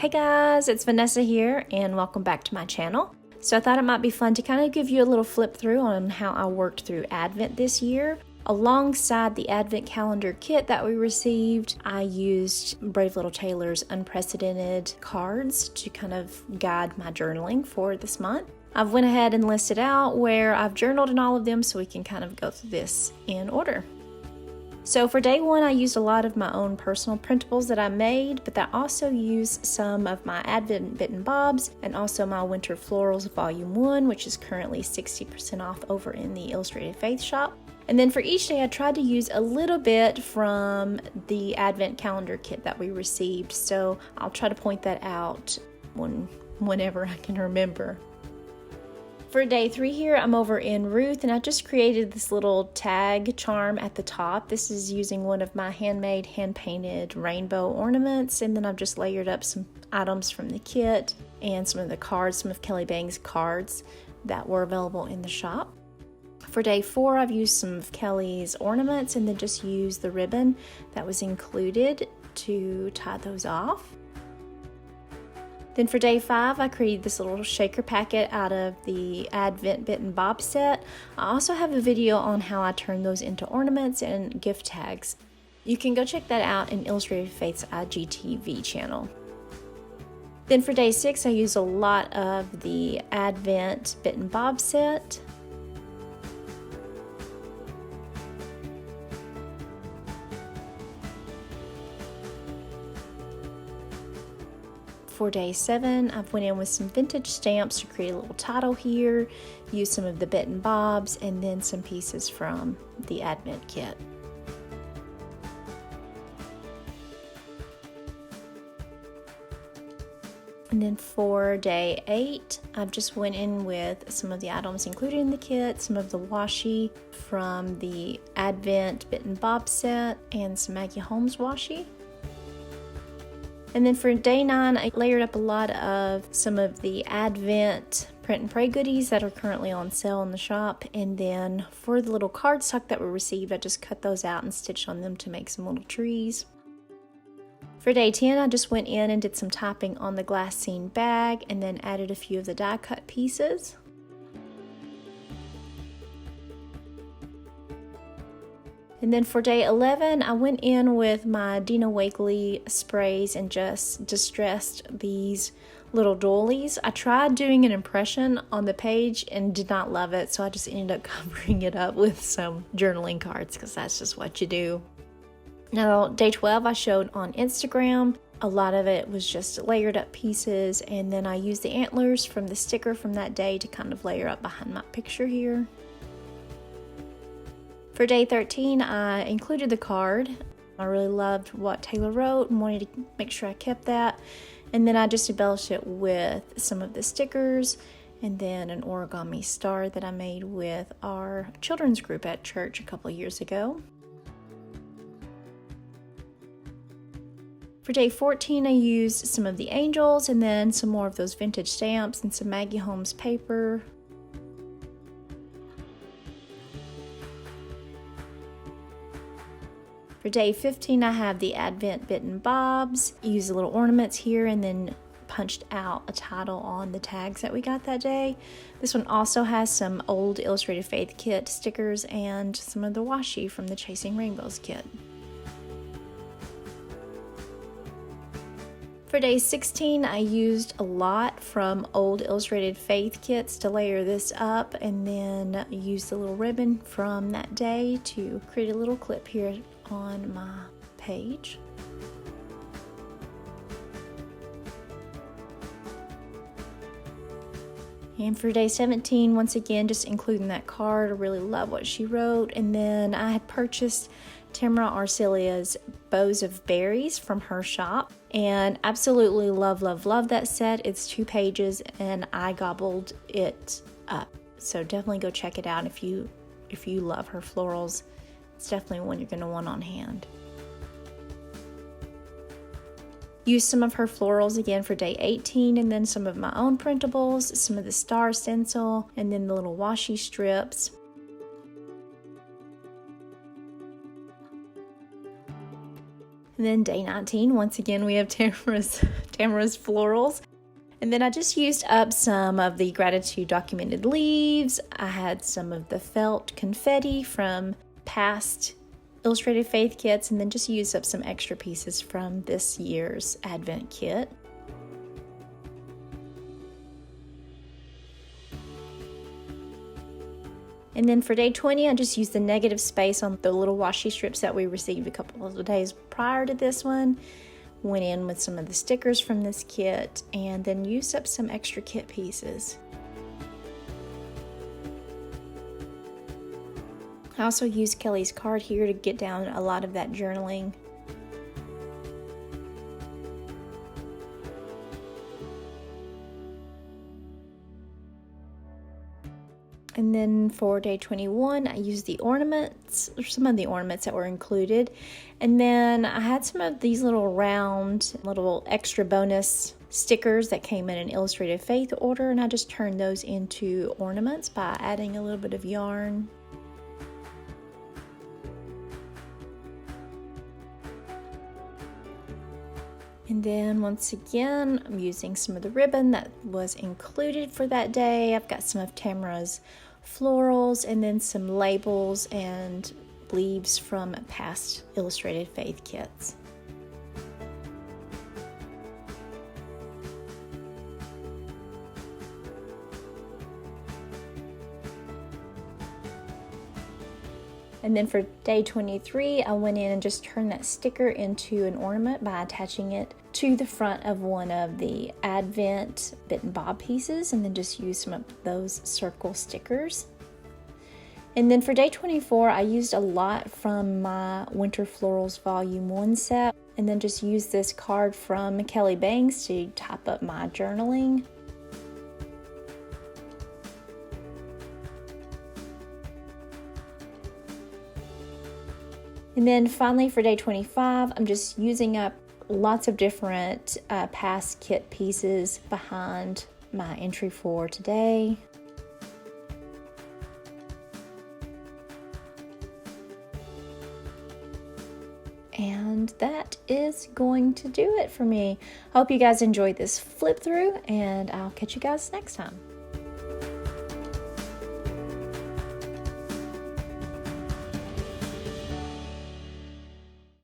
Hey guys, it's Vanessa here and welcome back to my channel. So I thought it might be fun to kind of give you a little flip through on how I worked through Advent this year. Alongside the Advent calendar kit that we received, I used Brave Little Tailor's unprecedented cards to kind of guide my journaling for this month. I've went ahead and listed out where I've journaled in all of them so we can kind of go through this in order. So for day one, I used a lot of my own personal printables that I made, but I also used some of my Advent Bit and Bobs and also my Winter Florals Volume 1, which is currently 60% off over in the Illustrated Faith shop. And then for each day, I tried to use a little bit from the Advent calendar kit that we received, so I'll try to point that out whenever I can remember. For day 3 here, I'm over in Ruth and I just created this little tag charm at the top. This is using one of my handmade, hand-painted rainbow ornaments, and then I've just layered up some items from the kit and some of the cards, some of Kelly Bang's cards that were available in the shop. For day 4, I've used some of Kelly's ornaments and then just used the ribbon that was included to tie those off. Then for day 5, I created this little shaker packet out of the Advent Bit and Bob set. I also have a video on how I turn those into ornaments and gift tags. You can go check that out in Illustrated Faith's IGTV channel. Then for day 6, I used a lot of the Advent Bit and Bob set. For day 7, I've went in with some vintage stamps to create a little title here, used some of the Bit and Bobs, and then some pieces from the Advent kit. And then for day 8, I've just went in with some of the items included in the kit, some of the washi from the Advent Bit and Bob set, and some Maggie Holmes washi. And then for day 9, I layered up a lot of some of the Advent Print and Pray goodies that are currently on sale in the shop. And then for the little cardstock that we received, I just cut those out and stitched on them to make some little trees. For day 10, I just went in and did some typing on the glassine bag and then added a few of the die cut pieces. And then for day 11, I went in with my Dina Wakley sprays and just distressed these little doilies. I tried doing an impression on the page and did not love it, so I just ended up covering it up with some journaling cards because that's just what you do. Now, day 12, I showed on Instagram. A lot of it was just layered up pieces, and then I used the antlers from the sticker from that day to kind of layer up behind my picture here. For day 13, I included the card. I really loved what Taylor wrote and wanted to make sure I kept that. And then I just embellished it with some of the stickers and then an origami star that I made with our children's group at church a couple of years ago. For day 14, I used some of the angels and then some more of those vintage stamps and some Maggie Holmes paper. For day 15, I have the Advent Bit and Bobs. Used the little ornaments here and then punched out a title on the tags that we got that day. This one also has some old Illustrated Faith kit stickers and some of the washi from the Chasing Rainbows kit. For day 16, I used a lot from old Illustrated Faith kits to layer this up and then used the little ribbon from that day to create a little clip here on my page. And for day 17, once again, just including that card. I really love what she wrote. And then I had purchased Tamara Arcelia's Bows of Berries from her shop. And absolutely love, love, love that set. It's 2 pages and I gobbled it up. So definitely go check it out if you love her florals. It's definitely one you're going to want on hand. Used some of her florals again for day 18 and then some of my own printables, some of the star stencil, and then the little washi strips. And then day 19, once again, we have Tamara's Florals. And then I just used up some of the gratitude documented leaves. I had some of the felt confetti from past Illustrated Faith kits, and then just used up some extra pieces from this year's Advent kit. And then for day 20, I just used the negative space on the little washi strips that we received a couple of days prior to this one. Went in with some of the stickers from this kit and then used up some extra kit pieces. I also used Kelly's card here to get down a lot of that journaling. And then for day 21, I used the ornaments, or some of the ornaments that were included. And then I had some of these little round, little extra bonus stickers that came in an Illustrated Faith order, and I just turned those into ornaments by adding a little bit of yarn. And then once again, I'm using some of the ribbon that was included for that day. I've got some of Tamara's Florals and then some labels and leaves from past Illustrated Faith kits. And then for day 23, I went in and just turned that sticker into an ornament by attaching it to the front of one of the Advent bit and bob pieces, and then just used some of those circle stickers. And then for day 24, I used a lot from my Winter Florals Volume 1 set, and then just used this card from Kelly Bangs to top up my journaling. And then finally for day 25, I'm just using up lots of different past kit pieces behind my entry for today. And that is going to do it for me. Hope you guys enjoyed this flip through, and I'll catch you guys next time.